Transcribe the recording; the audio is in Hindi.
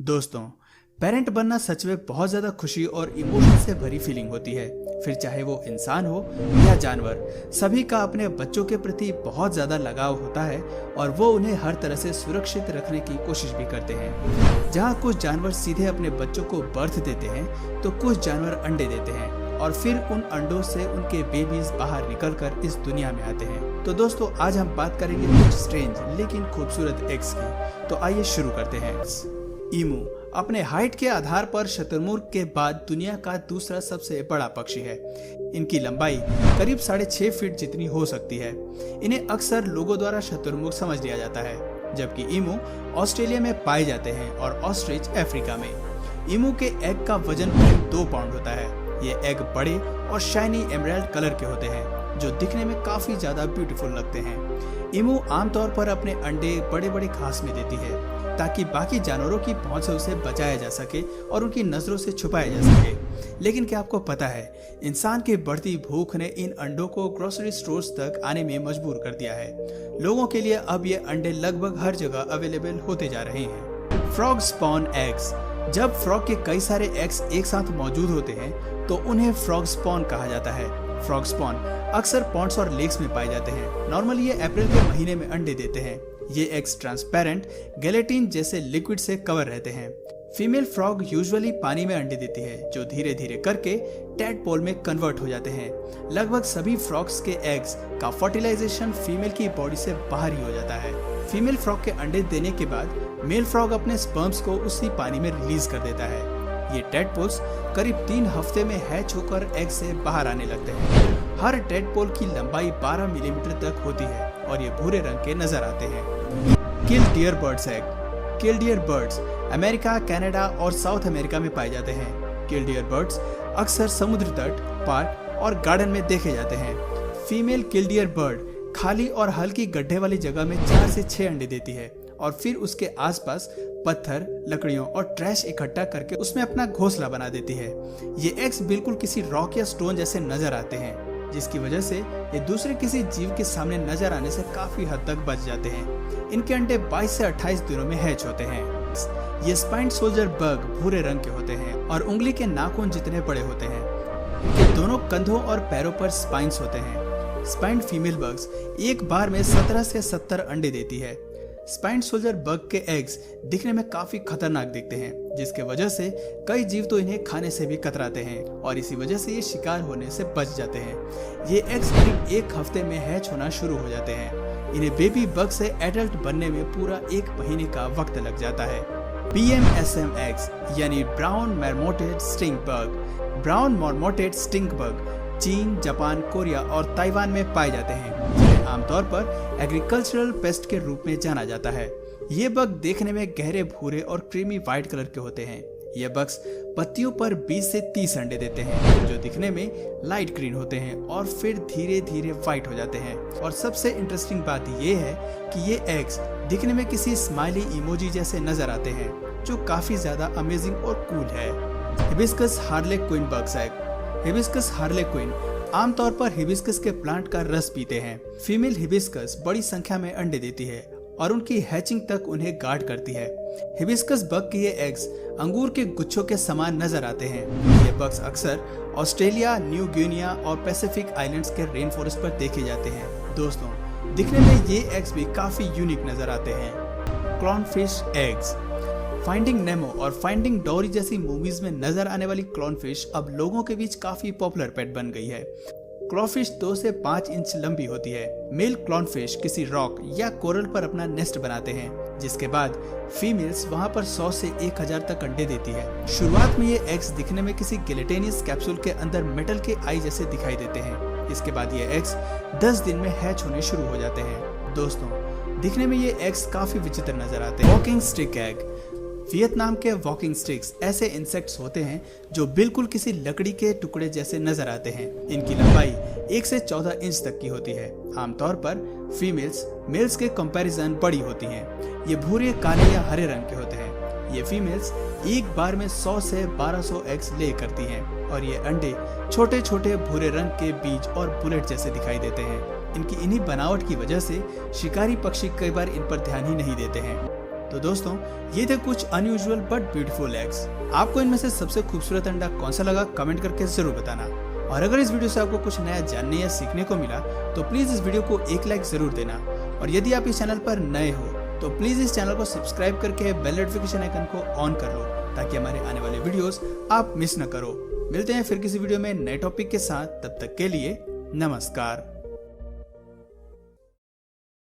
दोस्तों, पेरेंट बनना सच में बहुत ज़्यादा खुशी और इमोशन से भरी फीलिंग होती है। फिर चाहे वो इंसान हो या जानवर, सभी का अपने बच्चों के प्रति बहुत ज़्यादा लगाव होता है और वो उन्हें हर तरह से सुरक्षित रखने की कोशिश भी करते हैं। जहाँ कुछ जानवर सीधे अपने बच्चों को बर्थ देते हैं, तो कुछ जानवर अंडे देते हैं और फिर उन अंडों से उनके बेबीज बाहर निकलकर इस दुनिया में आते हैं। तो दोस्तों, आज हम बात करेंगे कुछ स्ट्रेंज लेकिन खूबसूरत एग्स की। तो आइए शुरू करते हैं। ईमू अपने हाइट के आधार पर शुतुरमुर्ग के बाद दुनिया का दूसरा सबसे बड़ा पक्षी है। इनकी लंबाई करीब 6.5 फीट जितनी हो सकती है। इन्हें अक्सर लोगों द्वारा शुतुरमुर्ग समझ लिया जाता है, जबकि ईमू ऑस्ट्रेलिया में पाए जाते हैं और ऑस्ट्रिच अफ्रीका में। ईमू के एग का वजन करीब 2 पाउंड होता है। ये एग बड़े और शाइनी एमराल्ड कलर के होते हैं, जो दिखने में काफी ज्यादा ब्यूटीफुल लगते हैं। ईमू आमतौर पर अपने अंडे बड़े बड़े घास में देती है, ताकि बाकी जानवरों की पहुंच से उसे बचाया जा सके और उनकी नजरों से छुपाया जा सके। लेकिन क्या आपको पता है, इंसान की बढ़ती भूख ने इन अंडों को ग्रोसरी स्टोर्स तक आने में मजबूर कर दिया है। लोगों के लिए अब ये अंडे लगभग हर जगह अवेलेबल होते जा रहे हैं। Frog spawn eggs. जब फ्रॉग के कई सारे एग्स एक साथ मौजूद होते हैं, तो उन्हें फ्रॉग स्पॉन कहा जाता है। फ्रॉग स्पॉन अक्सर पॉन्ड्स और लेक्स में पाए जाते हैं। नॉर्मली ये अप्रैल के महीने में अंडे देते हैं। ये एग्स ट्रांसपेरेंट गेलेटिन जैसे लिक्विड से कवर रहते हैं। फीमेल फ्रॉग यूजुअली पानी में अंडे देती है, जो धीरे धीरे करके टैडपोल में कन्वर्ट हो जाते हैं। लगभग सभी फ्रॉग्स के एग्स का फर्टिलाइजेशन फीमेल की बॉडी से बाहर ही हो जाता है। फीमेल फ्रॉग के अंडे देने के बाद मेल फ्रॉग अपने स्पर्म्स को उसी पानी में रिलीज कर देता है। ये टैडपोल्स करीब 3 हफ्ते में हैच होकर एग से बाहर आने लगते हैं। हर टैडपोल की लंबाई 12 मिलीमीटर तक होती है और ये भूरे रंग के नजर आते हैं। किल डियर बर्ड्स एग। किल डियर बर्ड्स अमेरिका, कनाडा और साउथ अमेरिका में पाए जाते हैं। किल डियर बर्ड्स अक्सर समुद्र तट, पार्क और गार्डन में देखे जाते हैं। फीमेल किल डियर बर्ड खाली और हल्की गड्ढे वाली जगह में 4 से 6 अंडे देती है और फिर उसके आसपास पत्थर, लकड़ियों और ट्रैश इकट्ठा करके उसमें अपना घोंसला बना देती है। ये एग्स बिल्कुल किसी रॉक या स्टोन जैसे नजर आते हैं, जिसकी वजह से ये दूसरे किसी जीव के सामने नजर आने से काफी हद तक बच जाते हैं। इनके अंडे 22 से 28 दिनों में हैच होते हैं। ये स्पाइंड सोल्जर बग भूरे रंग के होते हैं और उंगली के नाखून जितने बड़े होते हैं। इनके दोनों कंधों और पैरों पर स्पाइंस होते हैं। स्पाइंड फीमेल बग्स एक बार में 17 से 70 अंडे देती है। स्पाइंड सोल्जर बग के एग्स दिखने में काफी खतरनाक दिखते हैं, जिसके वजह से कई जीव तो इन्हें खाने से भी कतराते हैं और इसी वजह से ये शिकार होने से बच जाते हैं। ये एग्स करीब 1 हफ्ते में हैच होना शुरू हो जाते हैं। इन्हें बेबी बग से एडल्ट बनने में पूरा 1 महीने का वक्त लग जाता है। BMSM एग्स यानी brown marmorated stink bug. Brown marmorated stink bug चीन, जापान, कोरिया और ताइवान में पाए जाते हैं, जिन्हें आमतौर पर एग्रीकल्चरल पेस्ट के रूप में जाना जाता है। ये बग देखने में गहरे भूरे और क्रीमी व्हाइट कलर के होते हैं। ये बग्स पत्तियों पर 20 से 30 अंडे देते हैं, जो दिखने में लाइट ग्रीन होते हैं और फिर धीरे धीरे व्हाइट हो जाते हैं। और सबसे इंटरेस्टिंग बात ये है कि ये एग्स दिखने में किसी स्माइली इमोजी जैसे नजर आते हैं, जो काफी ज्यादा अमेजिंग और कूल है। Hibiscus harlequin bugs egg. Hibiscus harlequin आमतौर पर हिबिस्कस के प्लांट का रस पीते हैं। फीमेल हिबिस्कस बड़ी संख्या में अंडे देती है और उनकी हैचिंग तक उन्हें गार्ड करती है। हिबिस्कस बग के ये एग्स अंगूर के गुच्छों के समान नजर आते हैं। ये बग्स अक्सर ऑस्ट्रेलिया, न्यू गिनिया और पैसिफिक आइलैंड्स के रेन फॉरेस्ट पर देखे जाते हैं। दोस्तों, दिखने में ये एग्स भी काफी यूनिक नजर आते हैं। क्लॉनफिश एग्स। फाइंडिंग नेमो और फाइंडिंग डोरी जैसी मूवीज में नजर आने वाली क्लॉनफिश अब लोगों के बीच काफी पॉपुलर पेट बन गई है। क्लॉनफिश 2 से 5 इंच लंबी होती है। मेल क्लॉनफिश किसी रॉक या कोरल पर अपना नेस्ट बनाते हैं, जिसके बाद फीमेल्स वहां पर 100 से 1000 तक अंडे देती है। शुरुआत में ये एग्स दिखने में किसी गेलेटेनियस कैप्सूल के अंदर मेटल के आई जैसे दिखाई देते हैं। इसके बाद ये एग्स 10 दिन में हैच होने शुरू हो जाते हैं। दोस्तों, दिखने में ये एग्स काफी विचित्र नजर आते हैं। Walking stick egg. वियतनाम के वॉकिंग स्टिक्स ऐसे इंसेक्ट्स होते हैं जो बिल्कुल किसी लकड़ी के टुकड़े जैसे नजर आते हैं। इनकी लंबाई 1 से 14 इंच तक की होती है। आमतौर पर फीमेल्स मेल्स के कंपैरिजन बड़ी होती हैं। ये भूरे, काले या हरे रंग के होते हैं। ये फीमेल्स एक बार में 100 से 1200 एग्स ले करती हैं और ये अंडे छोटे छोटे भूरे रंग के बीज और बुलेट जैसे दिखाई देते हैं। इनकी इन्हीं बनावट की वजह से शिकारी पक्षी कई बार इन पर ध्यान ही नहीं देते हैं। तो दोस्तों, ये थे कुछ अनयूजुअल बट ब्यूटीफुल एग्स। आपको इनमें से सबसे खूबसूरत अंडा कौन सा लगा, कमेंट करके जरूर बताना। और अगर इस वीडियो से आपको कुछ नया जानने या सीखने को मिला तो प्लीज इस वीडियो को एक लाइक जरूर देना। और यदि आप इस चैनल पर नए हो तो प्लीज इस चैनल को सब्सक्राइब करके बेल नोटिफिकेशन आइकन को ऑन कर लो, ताकि हमारे आने वाले वीडियोस आप मिस न करो। मिलते हैं फिर किसी वीडियो में नए टॉपिक के साथ, तब तक के लिए नमस्कार।